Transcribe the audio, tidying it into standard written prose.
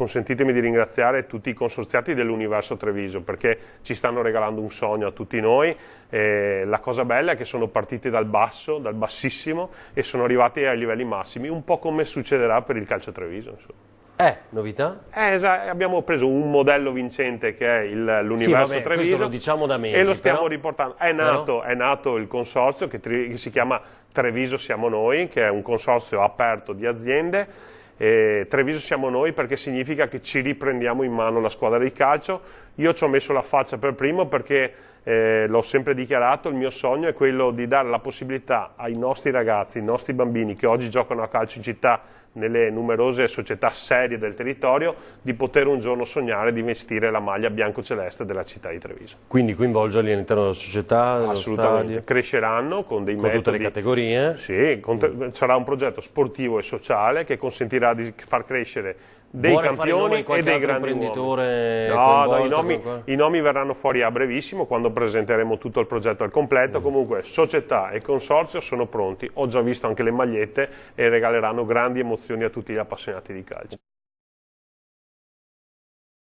consentitemi di ringraziare tutti i consorziati dell'Universo Treviso, perché ci stanno regalando un sogno a tutti noi. La cosa bella è che sono partiti dal basso, dal bassissimo, e sono arrivati ai livelli massimi, un po' come succederà per il calcio Treviso, insomma. Novità? Abbiamo preso un modello vincente che è l'Universo Treviso, questo lo diciamo da mesi, e lo stiamo però riportando. È nato il consorzio che si chiama Treviso Siamo Noi, che è un consorzio aperto di aziende. Treviso Siamo Noi perché significa che ci riprendiamo in mano la squadra di calcio. Io ci ho messo la faccia per primo perché l'ho sempre dichiarato, il mio sogno è quello di dare la possibilità ai nostri ragazzi, ai nostri bambini che oggi giocano a calcio in città, nelle numerose società serie del territorio, di poter un giorno sognare di vestire la maglia bianco-celeste della città di Treviso. Quindi coinvolgerli all'interno della società, dello Assolutamente, stadio, cresceranno con dei metodi, tutte le categorie? Sì, sarà un progetto sportivo e sociale che consentirà di far crescere dei campioni e dei grandi imprenditore. I nomi verranno fuori a brevissimo quando presenteremo tutto il progetto al completo. Comunque società e consorzio sono pronti, ho già visto anche le magliette e regaleranno grandi emozioni a tutti gli appassionati di calcio.